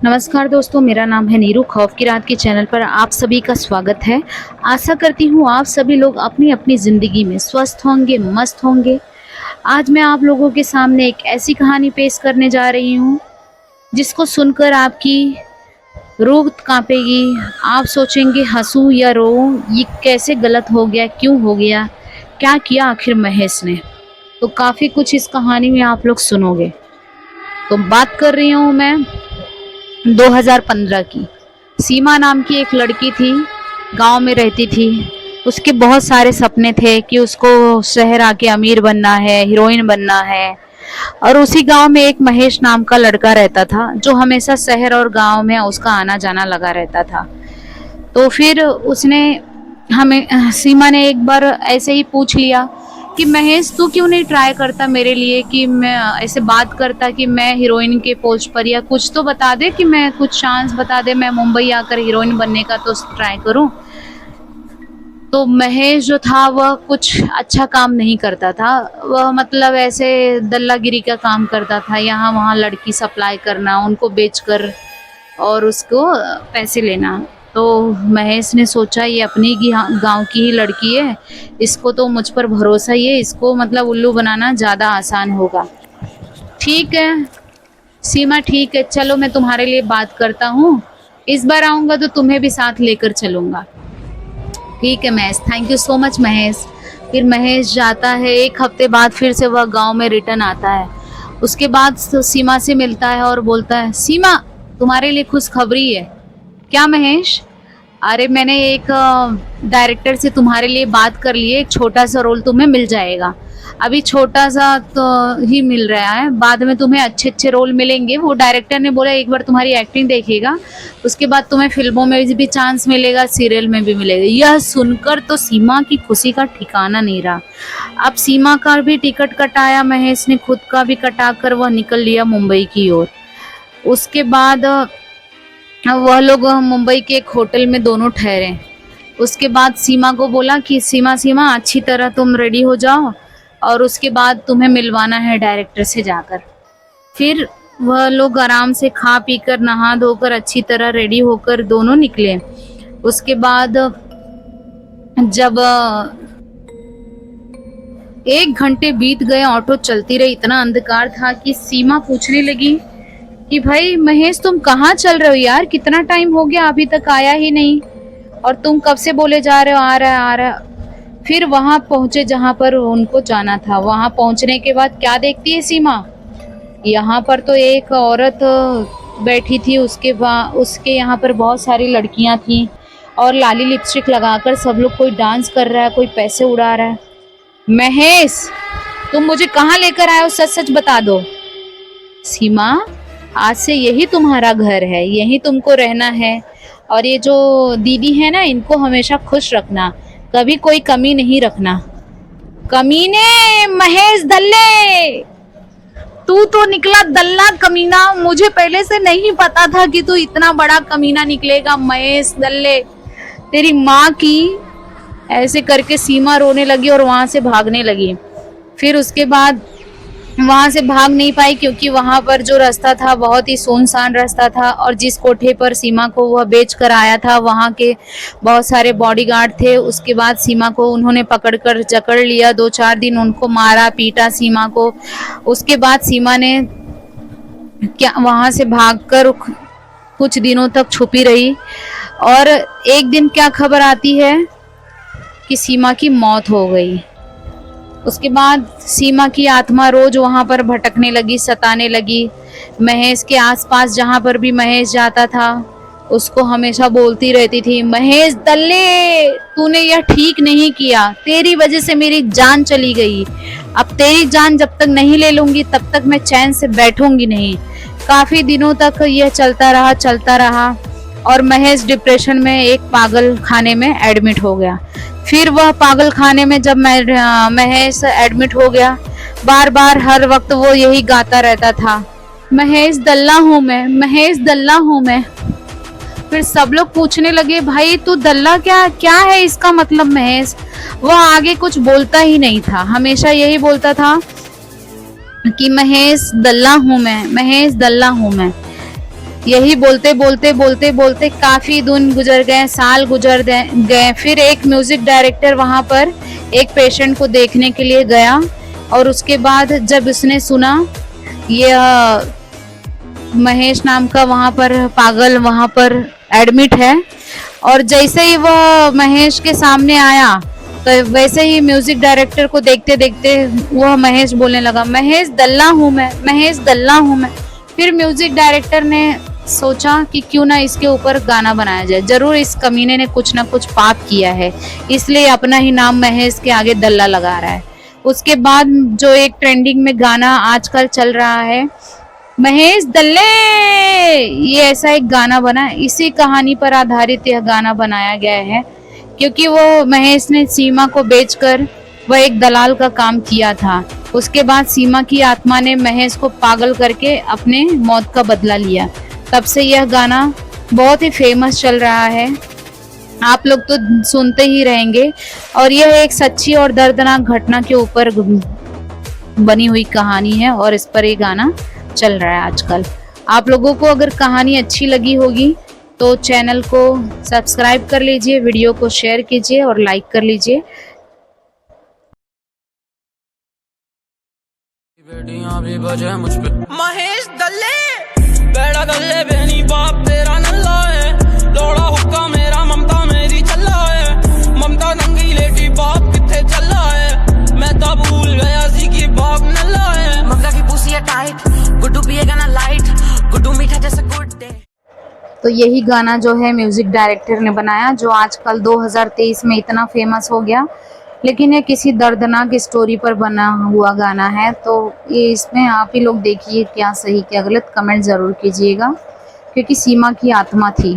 नमस्कार दोस्तों, मेरा नाम है नीरू। खौफ की रात के चैनल पर आप सभी का स्वागत है। आशा करती हूँ आप सभी लोग अपनी अपनी ज़िंदगी में स्वस्थ होंगे, मस्त होंगे। आज मैं आप लोगों के सामने एक ऐसी कहानी पेश करने जा रही हूँ जिसको सुनकर आपकी रूह कांपेगी। आप सोचेंगे हंसूं या रोऊं, ये कैसे गलत हो गया, क्यों हो गया, क्या किया आखिर महेश ने। तो काफ़ी कुछ इस कहानी में आप लोग सुनोगे। तो बात कर रही हूँ मैं 2015 की। सीमा नाम की एक लड़की थी, गांव में रहती थी। उसके बहुत सारे सपने थे कि उसको शहर आके अमीर बनना है, हीरोइन बनना है। और उसी गांव में एक महेश नाम का लड़का रहता था जो हमेशा शहर और गांव में उसका आना जाना लगा रहता था। तो फिर उसने हमें सीमा ने एक बार ऐसे ही पूछ लिया कि महेश तू क्यों नहीं ट्राई करता मेरे लिए, कि मैं ऐसे बात करता कि मैं हीरोइन के पोस्ट पर, या कुछ तो बता दे, कि मैं कुछ चांस बता दे, मैं मुंबई आकर हीरोइन बनने का तो ट्राई करूं। तो महेश जो था वह कुछ अच्छा काम नहीं करता था। वह मतलब ऐसे दल्लागिरी का काम करता था, यहाँ वहाँ लड़की सप्लाई करना, उनको बेचकर और उसको पैसे लेना। तो महेश ने सोचा ये अपनी गांव की ही लड़की है, इसको तो मुझ पर भरोसा ही है, इसको मतलब उल्लू बनाना ज़्यादा आसान होगा। ठीक है सीमा, ठीक है, चलो मैं तुम्हारे लिए बात करता हूँ। इस बार आऊँगा तो तुम्हें भी साथ लेकर चलूँगा। ठीक है Mahesh, thank you so much Mahesh. फिर महेश जाता है। एक हफ्ते बाद फिर से वह गांव में रिटर्न आता है। उसके बाद सीमा से मिलता है और बोलता है, सीमा तुम्हारे लिए खुशखबरी है। क्या महेश? अरे मैंने एक डायरेक्टर से तुम्हारे लिए बात कर ली है, एक छोटा सा रोल तुम्हें मिल जाएगा। अभी छोटा सा तो ही मिल रहा है, बाद में तुम्हें अच्छे अच्छे रोल मिलेंगे। वो डायरेक्टर ने बोला एक बार तुम्हारी एक्टिंग देखेगा, उसके बाद तुम्हें फिल्मों में भी चांस मिलेगा, सीरियल में भी मिलेगा। यह सुनकर तो सीमा की खुशी का ठिकाना नहीं रहा। अब सीमा का भी टिकट कटाया महेश ने, खुद का भी कटाकर वह निकल लिया मुंबई की ओर। उसके बाद वह लोग मुंबई के एक होटल में दोनों ठहरे। उसके बाद सीमा को बोला कि सीमा सीमा अच्छी तरह तुम रेडी हो जाओ, और उसके बाद तुम्हें मिलवाना है डायरेक्टर से जाकर। फिर वह लोग आराम से खा पीकर नहा धोकर अच्छी तरह रेडी होकर दोनों निकले। उसके बाद जब 1 घंटे बीत गए, ऑटो चलती रही, इतना अंधकार था कि सीमा पूछने लगी कि भाई महेश तुम कहाँ चल रहे हो यार, कितना टाइम हो गया अभी तक आया ही नहीं, और तुम कब से बोले जा रहे हो आ रहा है आ रहा है। फिर वहां पहुंचे जहां पर उनको जाना था। वहां पहुंचने के बाद क्या देखती है सीमा, यहाँ पर तो एक औरत बैठी थी, उसके यहाँ पर बहुत सारी लड़कियां थी, और लाली लिपस्टिक लगाकर सब लोग, कोई डांस कर रहा है, कोई पैसे उड़ा रहा है। महेश तुम मुझे कहाँ लेकर आए हो, सच सच बता दो। सीमा आज से यही तुम्हारा घर है, यही तुमको रहना है, और ये जो दीदी है ना, इनको हमेशा खुश रखना, कभी कोई कमी नहीं रखना। कमीने महेश दल्ले, तू तो निकला दल्ला कमीना, मुझे पहले से नहीं पता था कि तू इतना बड़ा कमीना निकलेगा महेश दल्ले, तेरी माँ की। ऐसे करके सीमा रोने लगी और वहां से भागने लगी। फिर उसके बाद वहां से भाग नहीं पाई, क्योंकि वहां पर जो रास्ता था बहुत ही सुनसान रास्ता था, और जिस कोठे पर सीमा को वह बेच कर आया था वहां के बहुत सारे बॉडीगार्ड थे। उसके बाद सीमा को उन्होंने पकड़कर जकड़ लिया, 2-4 दिन उनको मारा पीटा सीमा को। उसके बाद सीमा ने क्या वहां से भागकर कुछ दिनों तक छुपी रही, और एक दिन क्या खबर आती है कि सीमा की मौत हो गई। उसके बाद सीमा की आत्मा रोज वहां पर भटकने लगी, सताने लगी। महेश के आसपास जहां पर भी महेश जाता था उसको हमेशा बोलती रहती थी, महेश दल्ले तूने यह ठीक नहीं किया, तेरी वजह से मेरी जान चली गई, अब तेरी जान जब तक नहीं ले लूंगी तब तक मैं चैन से बैठूंगी नहीं। काफी दिनों तक यह चलता रहा और महेश डिप्रेशन में एक पागल खाने में एडमिट हो गया। फिर वह पागल खाने में जब महेश एडमिट हो गया, बार बार हर वक्त वो यही गाता रहता था, महेश दल्ला हूँ मैं, महेश दल्ला हूँ मैं। फिर सब लोग पूछने लगे, भाई तू दल्ला क्या है इसका मतलब महेश? वह आगे कुछ बोलता ही नहीं था, हमेशा यही बोलता था कि महेश दल्ला हूँ मैं, महेश दल्ला हूँ मैं। यही बोलते बोलते बोलते बोलते काफी दिन गुजर गए, साल गुजर गए। फिर एक म्यूजिक डायरेक्टर वहां पर एक पेशेंट को देखने के लिए गया और उसके बाद जब उसने सुना ये महेश नाम का वहां पर पागल वहां पर एडमिट है, और जैसे ही वह महेश के सामने आया तो वैसे ही म्यूजिक डायरेक्टर को देखते देखते वह महेश बोलने लगा, महेश दल्ला हूं मैं, महेश दल्ला हूं मैं। फिर म्यूजिक डायरेक्टर ने सोचा कि क्यों ना इसके ऊपर गाना बनाया जाए, जरूर इस कमीने ने कुछ ना कुछ पाप किया है, इसलिए अपना ही नाम महेश के आगे दल्ला लगा रहा है। उसके बाद जो एक ट्रेंडिंग में गाना आजकल चल रहा है, महेश दल्ले, ये ऐसा एक गाना बना, इसी कहानी पर आधारित यह गाना बनाया गया है, क्योंकि वो महेश ने सीमा को बेचकर वह एक दलाल का काम किया था। उसके बाद सीमा की आत्मा ने महेश को पागल करके अपने मौत का बदला लिया। तब से यह गाना बहुत ही फेमस चल रहा है, आप लोग तो सुनते ही रहेंगे। और यह एक सच्ची और दर्दनाक घटना के ऊपर बनी हुई कहानी है और इस पर ये गाना चल रहा है आजकल। आप लोगों को अगर कहानी अच्छी लगी होगी तो चैनल को सब्सक्राइब कर लीजिए, वीडियो को शेयर कीजिए और लाइक कर लीजिए। बेटियां भी बजे मुझ पे महेश दल्ले, बेड़ा गल्ले बेनी बाप तेरा नल्ला है, लोड़ा हुक्का मेरा ममता मेरी चल्ला है, ममता नंगी लेटी बाप किथे चला है, मैं तो भूल गया सी कि बाप नल्ला है। ममता की पूसी है टाइट, गुड्डू पिएगा ना लाइट, गुड्डू मीठा जैसा गुड डे। तो यही गाना जो है म्यूजिक डायरेक्टर ने बनाया, जो आजकल 2023 में इतना फेमस हो गया, लेकिन ये किसी दर्दनाक स्टोरी पर बना हुआ गाना है। तो ये इसमें आप ही लोग देखिए क्या सही क्या गलत, कमेंट ज़रूर कीजिएगा, क्योंकि सीमा की आत्मा थी।